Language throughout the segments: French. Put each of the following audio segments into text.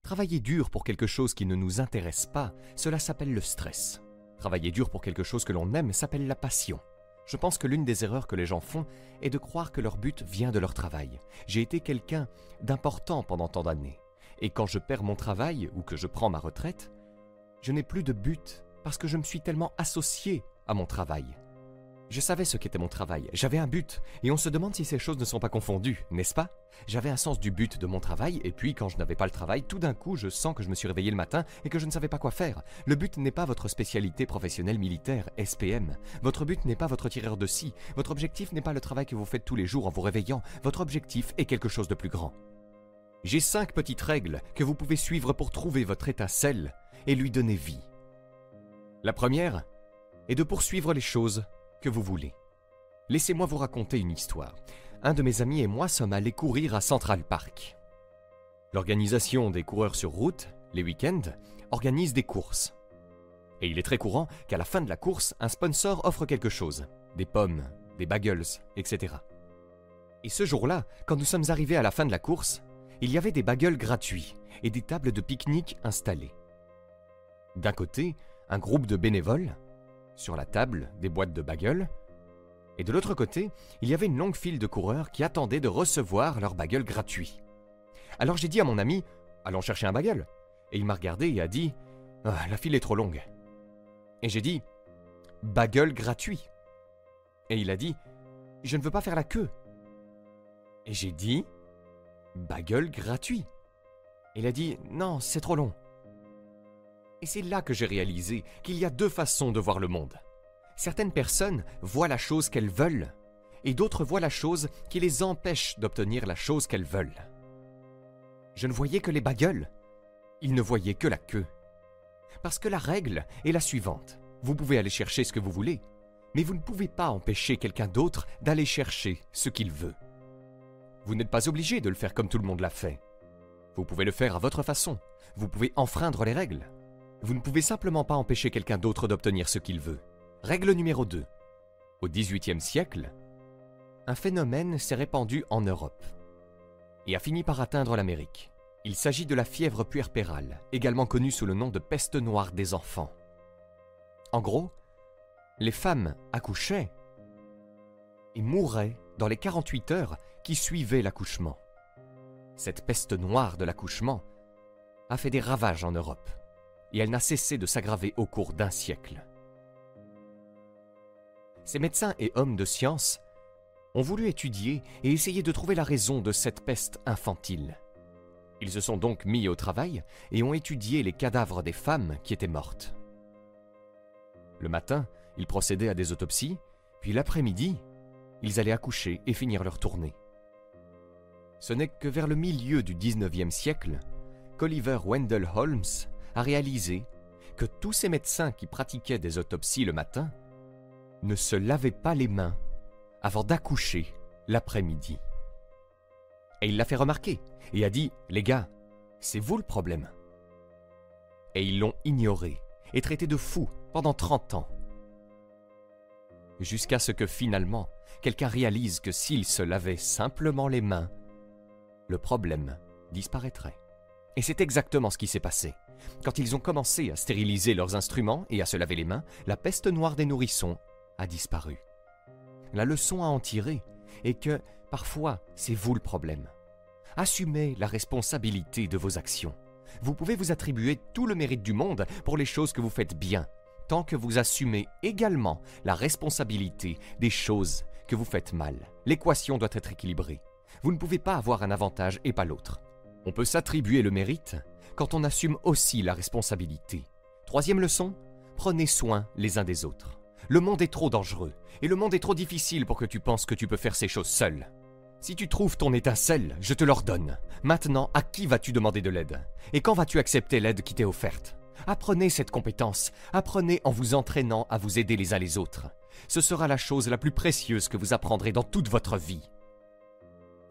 Travailler dur pour quelque chose qui ne nous intéresse pas, cela s'appelle le stress. Travailler dur pour quelque chose que l'on aime s'appelle la passion. Je pense que l'une des erreurs que les gens font est de croire que leur but vient de leur travail. J'ai été quelqu'un d'important pendant tant d'années. Et quand je perds mon travail ou que je prends ma retraite, je n'ai plus de but parce que je me suis tellement associé à mon travail. Je savais ce qu'était mon travail, j'avais un but, et on se demande si ces choses ne sont pas confondues, n'est-ce pas? J'avais un sens du but de mon travail, et puis quand je n'avais pas le travail, tout d'un coup je sens que je me suis réveillé le matin et que je ne savais pas quoi faire. Le but n'est pas votre spécialité professionnelle militaire, SPM. Votre but n'est pas votre tireur de scie. Votre objectif n'est pas le travail que vous faites tous les jours en vous réveillant. Votre objectif est quelque chose de plus grand. J'ai 5 petites règles que vous pouvez suivre pour trouver votre étincelle et lui donner vie. La première est de poursuivre les choses que vous voulez. Laissez-moi vous raconter une histoire. Un de mes amis et moi sommes allés courir à Central Park. L'organisation des coureurs sur route, les week-ends, organise des courses. Et il est très courant qu'à la fin de la course, un sponsor offre quelque chose. Des pommes, des bagels, etc. Et ce jour-là, quand nous sommes arrivés à la fin de la course, il y avait des bagels gratuits et des tables de pique-nique installées. D'un côté, un groupe de bénévoles, sur la table, des boîtes de bagels, et de l'autre côté, il y avait une longue file de coureurs qui attendaient de recevoir leurs bagels gratuits. Alors j'ai dit à mon ami, allons chercher un bagel. Et il m'a regardé et a dit, la file est trop longue. Et j'ai dit, bagel gratuit. Et il a dit, je ne veux pas faire la queue. Et j'ai dit, bagel gratuit. Et il a dit, non, c'est trop long. Et c'est là que j'ai réalisé qu'il y a 2 façons de voir le monde. Certaines personnes voient la chose qu'elles veulent, et d'autres voient la chose qui les empêche d'obtenir la chose qu'elles veulent. Je ne voyais que les bagels, ils ne voyaient que la queue. Parce que la règle est la suivante. Vous pouvez aller chercher ce que vous voulez, mais vous ne pouvez pas empêcher quelqu'un d'autre d'aller chercher ce qu'il veut. Vous n'êtes pas obligé de le faire comme tout le monde l'a fait. Vous pouvez le faire à votre façon. Vous pouvez enfreindre les règles. Vous ne pouvez simplement pas empêcher quelqu'un d'autre d'obtenir ce qu'il veut. Règle numéro 2. Au XVIIIe siècle, un phénomène s'est répandu en Europe et a fini par atteindre l'Amérique. Il s'agit de la fièvre puerpérale, également connue sous le nom de peste noire des enfants. En gros, les femmes accouchaient et mouraient dans les 48 heures qui suivaient l'accouchement. Cette peste noire de l'accouchement a fait des ravages en Europe. Et elle n'a cessé de s'aggraver au cours d'un siècle. Ces médecins et hommes de science ont voulu étudier et essayer de trouver la raison de cette peste infantile. Ils se sont donc mis au travail et ont étudié les cadavres des femmes qui étaient mortes. Le matin, ils procédaient à des autopsies, puis l'après-midi, ils allaient accoucher et finir leur tournée. Ce n'est que vers le milieu du XIXe siècle qu'Oliver Wendell Holmes a réalisé que tous ces médecins qui pratiquaient des autopsies le matin ne se lavaient pas les mains avant d'accoucher l'après-midi. Et il l'a fait remarquer et a dit « Les gars, c'est vous le problème ». Et ils l'ont ignoré et traité de fou pendant 30 ans. Jusqu'à ce que finalement, quelqu'un réalise que s'il se lavait simplement les mains, le problème disparaîtrait. Et c'est exactement ce qui s'est passé. Quand ils ont commencé à stériliser leurs instruments et à se laver les mains, la peste noire des nourrissons a disparu. La leçon à en tirer est que, parfois, c'est vous le problème. Assumez la responsabilité de vos actions. Vous pouvez vous attribuer tout le mérite du monde pour les choses que vous faites bien, tant que vous assumez également la responsabilité des choses que vous faites mal. L'équation doit être équilibrée. Vous ne pouvez pas avoir un avantage et pas l'autre. On peut s'attribuer le mérite quand on assume aussi la responsabilité. 3e leçon, prenez soin les uns des autres. Le monde est trop dangereux et le monde est trop difficile pour que tu penses que tu peux faire ces choses seul. Si tu trouves ton étincelle, je te l'ordonne. Maintenant, à qui vas-tu demander de l'aide? Et quand vas-tu accepter l'aide qui t'est offerte? Apprenez cette compétence, apprenez en vous entraînant à vous aider les uns les autres. Ce sera la chose la plus précieuse que vous apprendrez dans toute votre vie.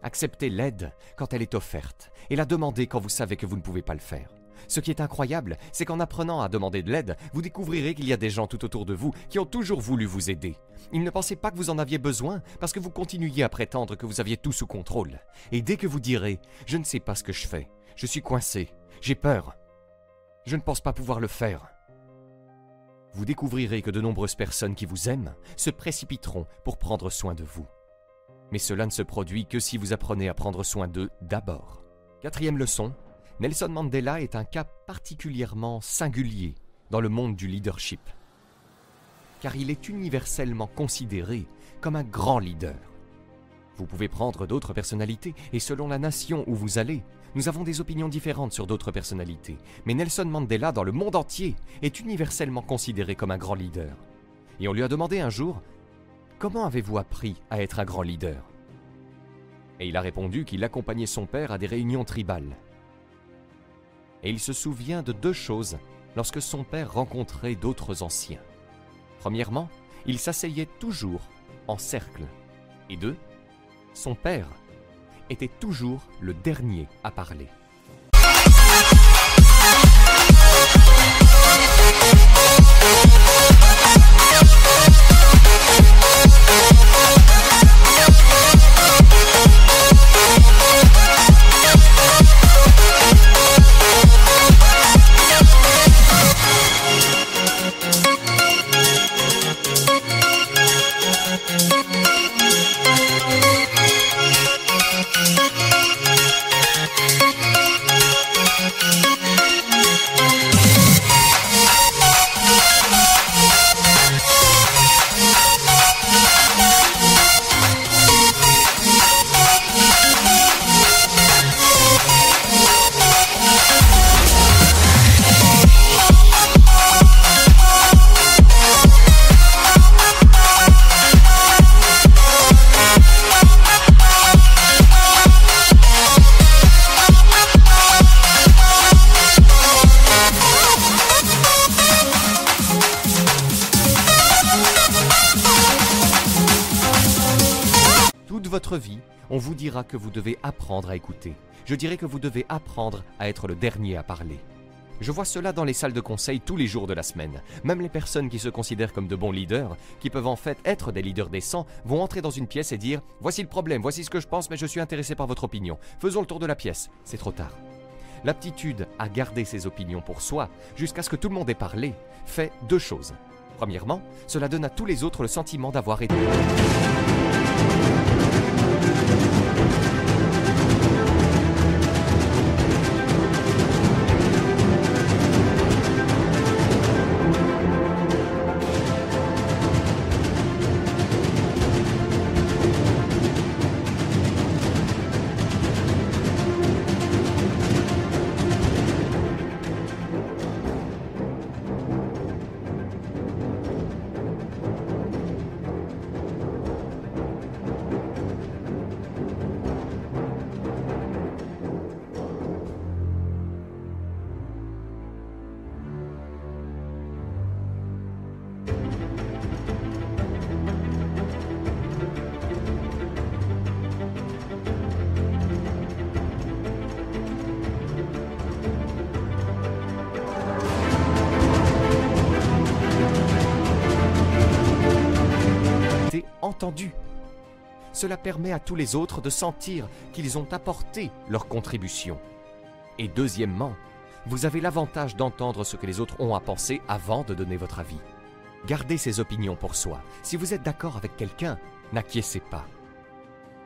Acceptez l'aide quand elle est offerte et la demandez quand vous savez que vous ne pouvez pas le faire. Ce qui est incroyable, c'est qu'en apprenant à demander de l'aide, vous découvrirez qu'il y a des gens tout autour de vous qui ont toujours voulu vous aider. Ils ne pensaient pas que vous en aviez besoin parce que vous continuiez à prétendre que vous aviez tout sous contrôle. Et dès que vous direz « Je ne sais pas ce que je fais, je suis coincé, J'ai peur. Je ne pense pas pouvoir le faire. Vous découvrirez que de nombreuses personnes qui vous aiment se précipiteront pour prendre soin de vous. Mais cela ne se produit que si vous apprenez à prendre soin d'eux d'abord. Quatrième leçon, Nelson Mandela est un cas particulièrement singulier dans le monde du leadership, car il est universellement considéré comme un grand leader. Vous pouvez prendre d'autres personnalités, et selon la nation où vous allez, nous avons des opinions différentes sur d'autres personnalités. Mais Nelson Mandela, dans le monde entier, est universellement considéré comme un grand leader. Et on lui a demandé un jour, « Comment avez-vous appris à être un grand leader ?» Et il a répondu qu'il accompagnait son père à des réunions tribales. Et il se souvient de deux choses lorsque son père rencontrait d'autres anciens. Premièrement, il s'asseyait toujours en cercle. Et deux, son père était toujours le dernier à parler. Toute votre vie, on vous dira que vous devez apprendre à écouter. Je dirais que vous devez apprendre à être le dernier à parler. Je vois cela dans les salles de conseil tous les jours de la semaine. Même les personnes qui se considèrent comme de bons leaders, qui peuvent en fait être des leaders décents, vont entrer dans une pièce et dire « Voici le problème, voici ce que je pense, mais je suis intéressé par votre opinion. Faisons le tour de la pièce. » C'est trop tard. L'aptitude à garder ses opinions pour soi, jusqu'à ce que tout le monde ait parlé, fait deux choses. Premièrement, cela donne à tous les autres le sentiment d'avoir été. Entendu. Cela permet à tous les autres de sentir qu'ils ont apporté leur contribution. Et deuxièmement, vous avez l'avantage d'entendre ce que les autres ont à penser avant de donner votre avis. Gardez ces opinions pour soi. Si vous êtes d'accord avec quelqu'un, n'acquiescez pas.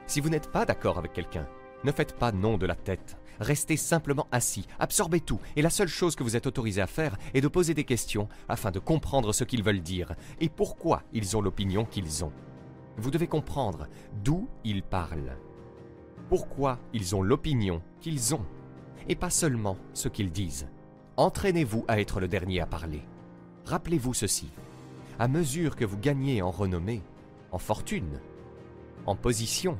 Si vous n'êtes pas d'accord avec quelqu'un, ne faites pas non de la tête. Restez simplement assis, absorbez tout, et la seule chose que vous êtes autorisé à faire est de poser des questions afin de comprendre ce qu'ils veulent dire et pourquoi ils ont l'opinion qu'ils ont. Vous devez comprendre d'où ils parlent, pourquoi ils ont l'opinion qu'ils ont, et pas seulement ce qu'ils disent. Entraînez-vous à être le dernier à parler. Rappelez-vous ceci, à mesure que vous gagnez en renommée, en fortune, en position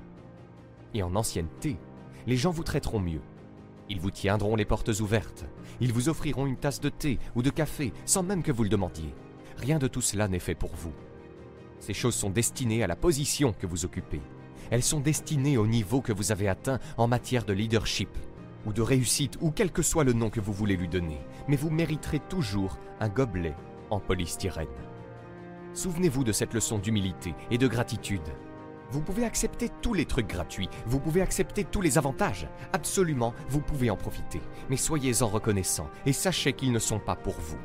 et en ancienneté, les gens vous traiteront mieux. Ils vous tiendront les portes ouvertes, ils vous offriront une tasse de thé ou de café sans même que vous le demandiez. Rien de tout cela n'est fait pour vous. Ces choses sont destinées à la position que vous occupez. Elles sont destinées au niveau que vous avez atteint en matière de leadership ou de réussite ou quel que soit le nom que vous voulez lui donner. Mais vous mériterez toujours un gobelet en polystyrène. Souvenez-vous de cette leçon d'humilité et de gratitude. Vous pouvez accepter tous les trucs gratuits, vous pouvez accepter tous les avantages. Absolument, vous pouvez en profiter. Mais soyez-en reconnaissants et sachez qu'ils ne sont pas pour vous.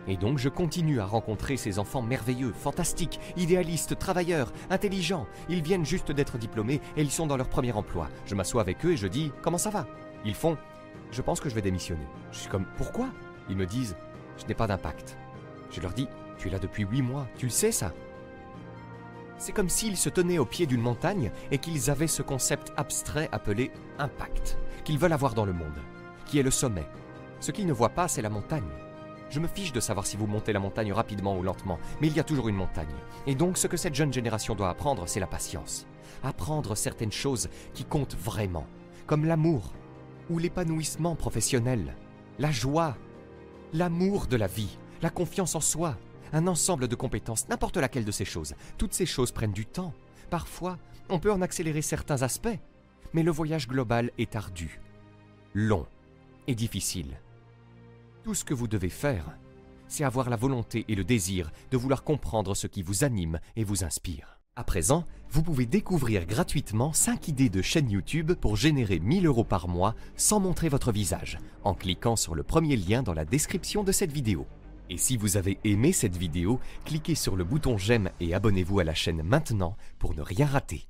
Et donc je continue à rencontrer ces enfants merveilleux, fantastiques, idéalistes, travailleurs, intelligents. Ils viennent juste d'être diplômés et ils sont dans leur premier emploi. Je m'assois avec eux et je dis « Comment ça va ?» Ils font « Je pense que je vais démissionner. » Je suis comme « Pourquoi ?» Ils me disent « Je n'ai pas d'impact. » Je leur dis « Tu es là depuis 8 mois, tu le sais ça ?» C'est comme s'ils se tenaient au pied d'une montagne et qu'ils avaient ce concept abstrait appelé « impact », qu'ils veulent avoir dans le monde, qui est le sommet. Ce qu'ils ne voient pas, c'est la montagne. Je me fiche de savoir si vous montez la montagne rapidement ou lentement, mais il y a toujours une montagne. Et donc ce que cette jeune génération doit apprendre, c'est la patience. Apprendre certaines choses qui comptent vraiment, comme l'amour, ou l'épanouissement professionnel, la joie, l'amour de la vie, la confiance en soi, un ensemble de compétences, n'importe laquelle de ces choses. Toutes ces choses prennent du temps. Parfois, on peut en accélérer certains aspects, mais le voyage global est ardu, long et difficile. Tout ce que vous devez faire, c'est avoir la volonté et le désir de vouloir comprendre ce qui vous anime et vous inspire. À présent, vous pouvez découvrir gratuitement 5 idées de chaîne YouTube pour générer 1 000 € par mois sans montrer votre visage, en cliquant sur le premier lien dans la description de cette vidéo. Et si vous avez aimé cette vidéo, cliquez sur le bouton j'aime et abonnez-vous à la chaîne maintenant pour ne rien rater.